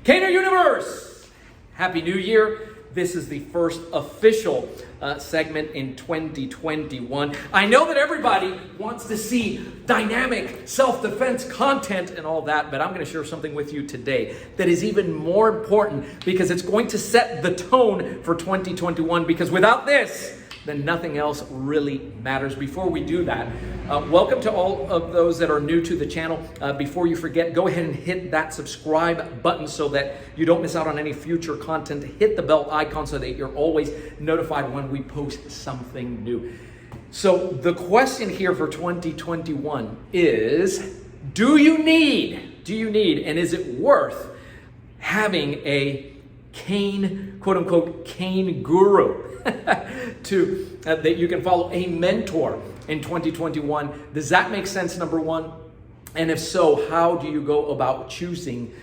Caner Universe! Happy New Year. This is the first official segment in 2021. I know that everybody wants to see dynamic self-defense content and all that, but I'm going to share something with you today that is even more important because it's going to set the tone for 2021, because without this, then nothing else really matters. Before we do that, welcome to all of those that are new to the channel. Before you forget, go ahead and hit that subscribe button so that you don't miss out on any future content. Hit the bell icon so that you're always notified when we post something new. So the question here for 2021 is, do you need, and is it worth having a cane, quote unquote, cane guru to that you can follow, a mentor in 2021? Does that make sense, number one? And if so, how do you go about choosing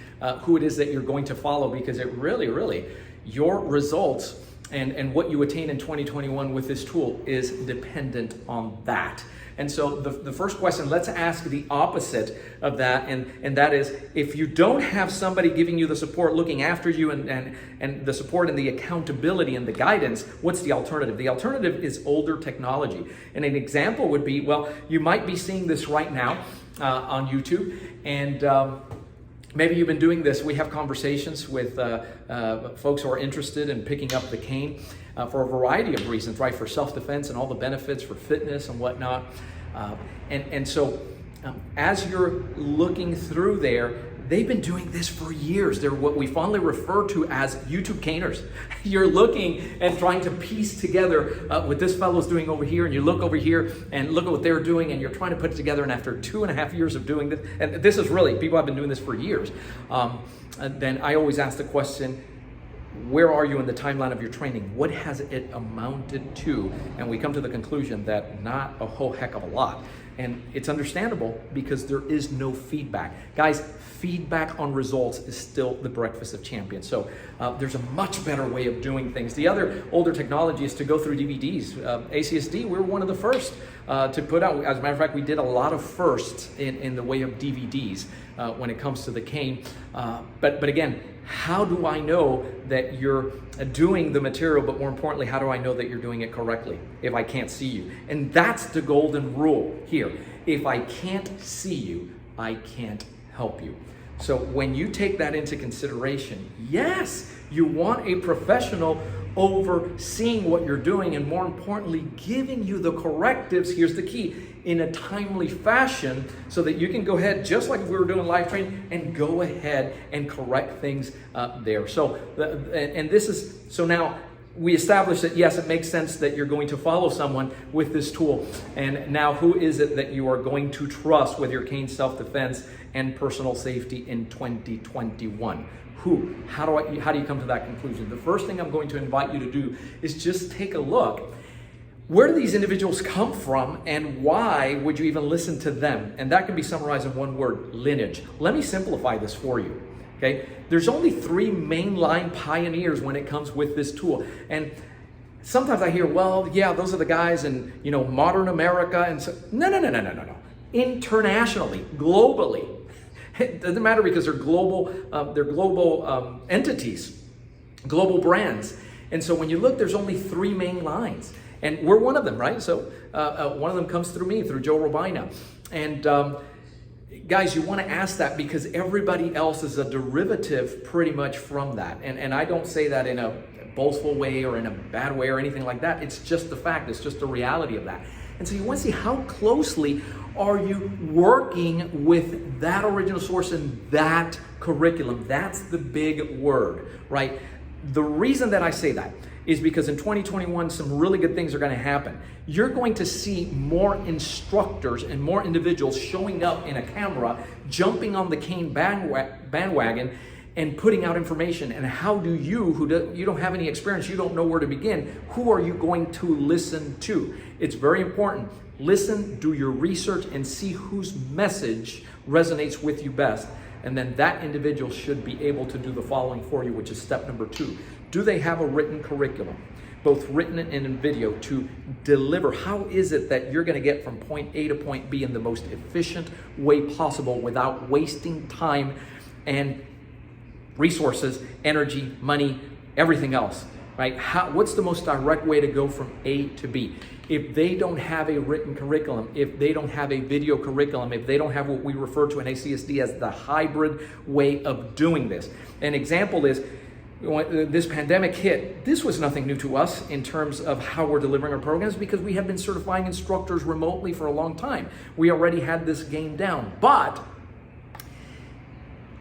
who it is that you're going to follow? Because it really, your results and what you attain in 2021 with this tool is dependent on that. And so the first question, let's ask the opposite of that, and that is, if you don't have somebody giving you the support, looking after you, and the support and the accountability and the guidance, what's the alternative? The alternative is older technology. And an example would be, well, you might be seeing this right now on YouTube, and maybe you've been doing this. We have conversations with folks who are interested in picking up the cane for a variety of reasons, right? For self-defense and all the benefits, for fitness and whatnot. And so as you're looking through there, they've been doing this for years. They're what we fondly refer to as YouTube caners. You're looking and trying to piece together what this fellow's doing over here, and you look over here and look at what they're doing, and you're trying to put it together. And after 2.5 years of doing this, and this is really, people have been doing this for years, then I always ask the question, where are you in the timeline of your training? What has it amounted to? And we come to the conclusion that not a whole heck of a lot. And it's understandable because there is no feedback. Guys, feedback on results is still the breakfast of champions. So there's a much better way of doing things. The other older technology is to go through DVDs. ACSD, we're one of the first to put out. As a matter of fact, we did a lot of firsts in the way of DVDs when it comes to the cane. But again, how do I know that you're doing the material, but more importantly, how do I know that you're doing it correctly if I can't see you? And that's the golden rule here. If I can't see you, I can't help you. So when you take that into consideration, yes, you want a professional overseeing what you're doing, and more importantly, giving you the correctives, here's the key, in a timely fashion, so that you can go ahead, just like we were doing live training, and go ahead and correct things there. So, so now we established that yes, it makes sense that you're going to follow someone with this tool. And now, who is it that you are going to trust with your cane self-defense and personal safety in 2021? Who? How do you come to that conclusion? The first thing I'm going to invite you to do is just take a look. Where do these individuals come from, and why would you even listen to them? And that can be summarized in one word: lineage. Let me simplify this for you. Okay, there's only 3 mainline pioneers when it comes with this tool. And sometimes I hear, well, yeah, those are the guys in, modern America. And so, no. Internationally, globally. It doesn't matter, because they're global entities, global brands. And so when you look, there's only 3 main lines. And we're one of them, right? So one of them comes through me, through Joe Robaina. And guys, you want to ask that because everybody else is a derivative pretty much from that. And I don't say that in a boastful way or in a bad way or anything like that. It's just the fact. It's just the reality of that. And so you want to see how closely are you working with that original source and that curriculum. That's the big word, right? The reason that I say that is because in 2021, some really good things are going to happen. You're going to see more instructors and more individuals showing up in a camera, jumping on the cane bandwagon and putting out information. And how do you don't have any experience, you don't know where to begin, who are you going to listen to? It's very important. Listen, do your research, and see whose message resonates with you best. And then that individual should be able to do the following for you, which is step number 2. Do they have a written curriculum, both written and in video, to deliver? How is it that you're going to get from point A to point B in the most efficient way possible without wasting time and resources, energy, money, everything else, right? What's the most direct way to go from A to B? If they don't have a written curriculum, if they don't have a video curriculum, if they don't have what we refer to in ACSD as the hybrid way of doing this. An example is, when this pandemic hit, this was nothing new to us in terms of how we're delivering our programs, because we have been certifying instructors remotely for a long time. We already had this game down. But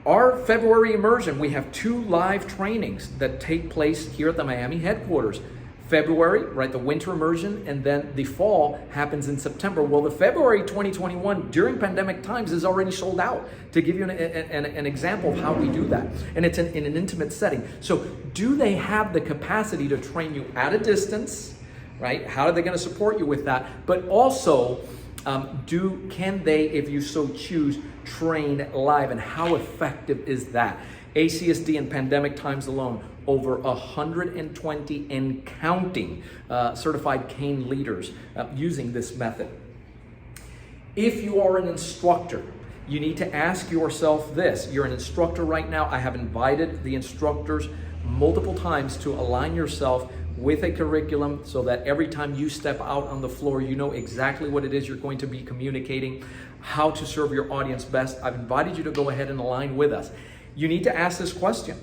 our February immersion, we have 2 live trainings that take place here at the Miami headquarters. February, right, the winter immersion, and then the fall happens in September. Well, the February 2021 during pandemic times is already sold out, to give you an example of how we do that. And it's in an intimate setting. So do they have the capacity to train you at a distance, right? How are they going to support you with that? But also, can they, if you so choose, train live? And how effective is that? ACSD in pandemic times alone, over 120 and counting certified cane leaders using this method. If you are an instructor, you need to ask yourself this. You're an instructor right now. I have invited the instructors multiple times to align yourself with a curriculum so that every time you step out on the floor, you know exactly what it is you're going to be communicating, how to serve your audience best. I've invited you to go ahead and align with us. You need to ask this question.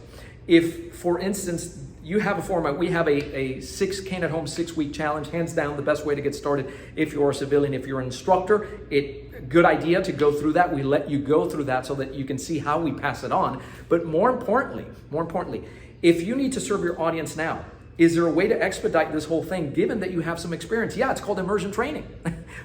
If, for instance, you have a format, we have a 6 cane at home 6-week challenge, hands down the best way to get started. If you're a civilian, if you're an instructor, good idea to go through that. We let you go through that so that you can see how we pass it on. But more importantly, if you need to serve your audience now, is there a way to expedite this whole thing given that you have some experience? Yeah, it's called immersion training.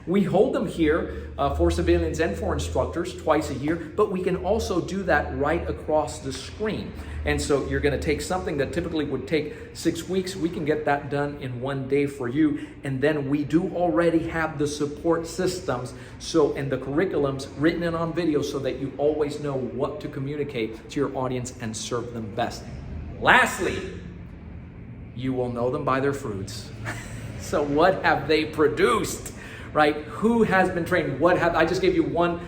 We hold them here for civilians and for instructors twice a year, but we can also do that right across the screen. And so you're going to take something that typically would take 6 weeks. We can get that done in 1 day for you. And then we do already have the support systems and the curriculums written in on video so that you always know what to communicate to your audience and serve them best. Lastly, you will know them by their fruits. So what have they produced, right? Who has been trained? I just gave you one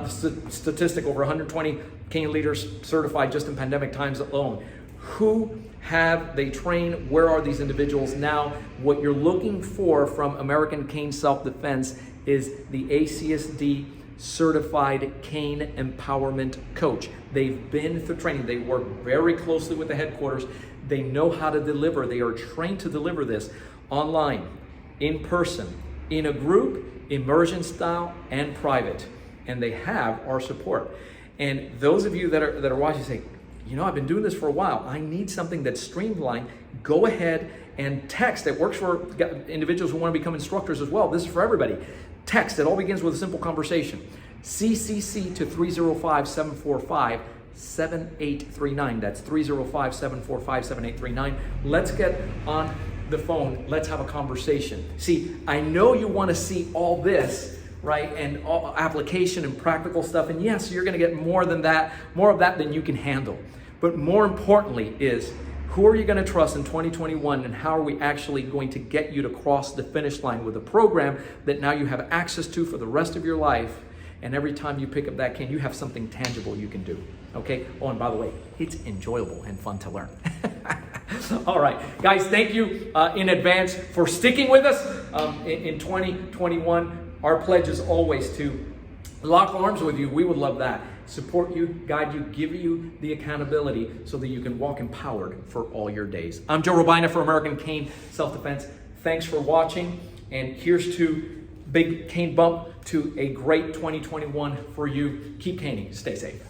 statistic, over 120 cane leaders certified just in pandemic times alone. Who have they trained? Where are these individuals now? What you're looking for from American Cane Self-Defense is the ACSD Certified Cane Empowerment Coach. They've been through training. They work very closely with the headquarters. They know how to deliver. They are trained to deliver this online, in person, in a group, immersion style, and private. And they have our support. And those of you that are watching say, you know, I've been doing this for a while. I need something that's streamlined. Go ahead and text. It works for individuals who want to become instructors as well. This is for everybody. Text. It all begins with a simple conversation. CCC to 305-745-7839. That's 305-745-7839. Let's get on the phone. Let's have a conversation. See, I know you want to see all this, right? And all application and practical stuff. And yes, you're going to get more of that than you can handle. But more importantly is, who are you going to trust in 2021, and how are we actually going to get you to cross the finish line with a program that now you have access to for the rest of your life? And every time you pick up that cane, you have something tangible you can do. Okay? Oh, and by the way, it's enjoyable and fun to learn. All right, guys, thank you in advance for sticking with us in 2021. Our pledge is always to lock arms with you. We would love that. Support you, guide you, give you the accountability so that you can walk empowered for all your days. I'm Joe Robaina for American Cane Self-Defense. Thanks for watching, and here's to big cane bump to a great 2021 for you. Keep caning. Stay safe.